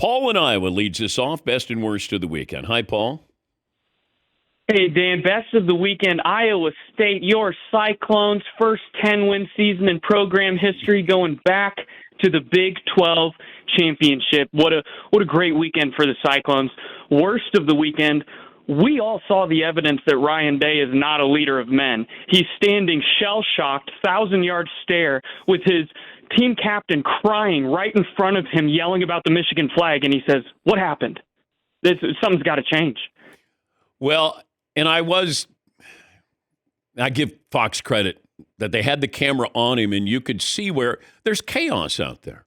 Paul in Iowa leads us off. Best and worst of the weekend. Hi, Paul. Hey, Dan, best of the weekend, Iowa State, your Cyclones' first 10-win season in program history, going back to the Big 12 championship. What a great weekend for the Cyclones. Worst of the weekend, we all saw the evidence that Ryan Day is not a leader of men. He's standing shell-shocked, 1,000-yard stare with his team captain crying right in front of him, yelling about the Michigan flag, and he says, "What happened? Something's got to change." Well, and I give Fox credit that they had the camera on him, and you could see where there's chaos out there.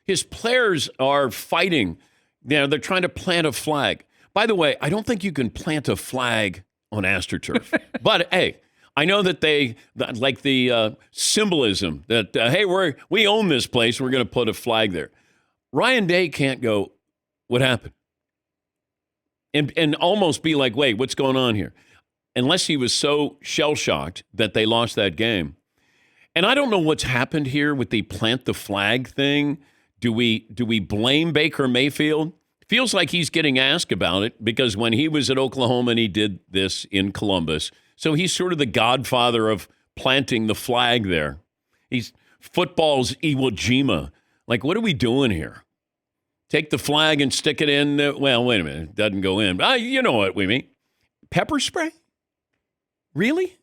His players are fighting. They're trying to plant a flag. By the way, I don't think you can plant a flag on AstroTurf. But, hey, I know that they like the symbolism that, hey, we own this place. We're going to put a flag there. Ryan Day can't go, "What happened?" And almost be like, "Wait, what's going on here?" Unless he was so shell-shocked that they lost that game. And I don't know what's happened here with the plant the flag thing. Do we blame Baker Mayfield? Feels like he's getting asked about it because when he was at Oklahoma and he did this in Columbus, so he's sort of the godfather of planting the flag there. He's football's Iwo Jima. Like, what are we doing here? Take the flag and stick it in. Well, wait a minute. It doesn't go in. You know what we mean. Pepper spray? Really?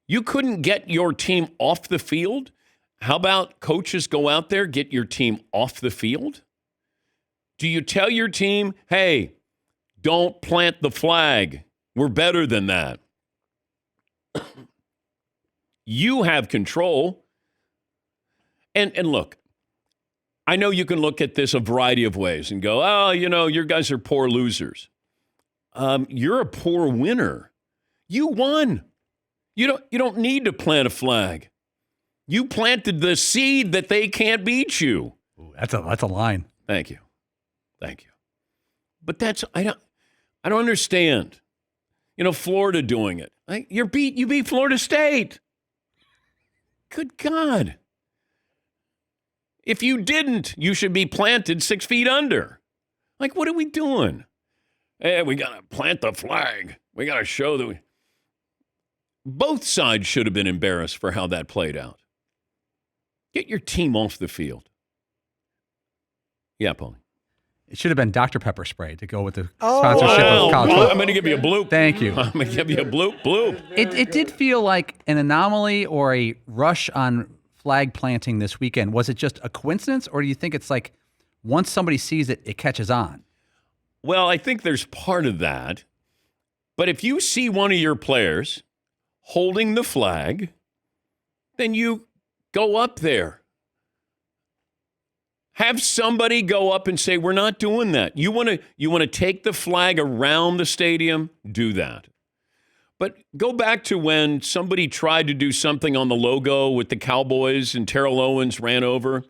You couldn't get your team off the field? How about coaches go out there, get your team off the field? Do you tell your team, "Hey, don't plant the flag. We're better than that"? You have control. And look, I know you can look at this a variety of ways and go, "Oh, your guys are poor losers." You're a poor winner. You won. You don't need to plant a flag. You planted the seed that they can't beat you. Ooh, that's a line. Thank you. But I don't understand. Florida doing it. You beat Florida State. Good God. If you didn't, you should be planted 6 feet under. Like, what are we doing? Hey, we got to plant the flag. We got to show that both sides should have been embarrassed for how that played out. Get your team off the field. Yeah, Paulie. It should have been Dr. Pepper spray to go with the sponsorship of college football. I'm going to give you a bloop. Thank you. I'm going to give you a bloop. It did feel like an anomaly or a rush on flag planting this weekend. Was it just a coincidence, or do you think it's like once somebody sees it, it catches on? Well, I think there's part of that. But if you see one of your players holding the flag, then you go up there. Have somebody go up and say, "We're not doing that." You want to take the flag around the stadium? Do that. But go back to when somebody tried to do something on the logo with the Cowboys and Terrell Owens ran over.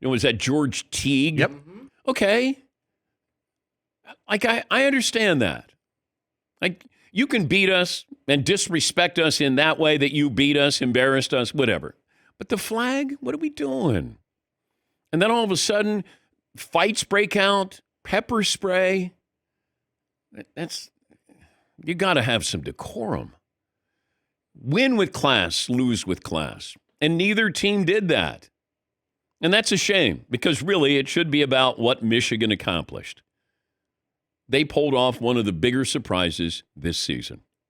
Was that George Teague? Yep. Okay. Like, I understand that. Like, you can beat us and disrespect us in that way that you beat us, embarrassed us, whatever. But the flag, what are we doing? And then all of a sudden, fights break out, pepper spray. You got to have some decorum. Win with class, lose with class. And neither team did that. And that's a shame, because really it should be about what Michigan accomplished. They pulled off one of the bigger surprises this season.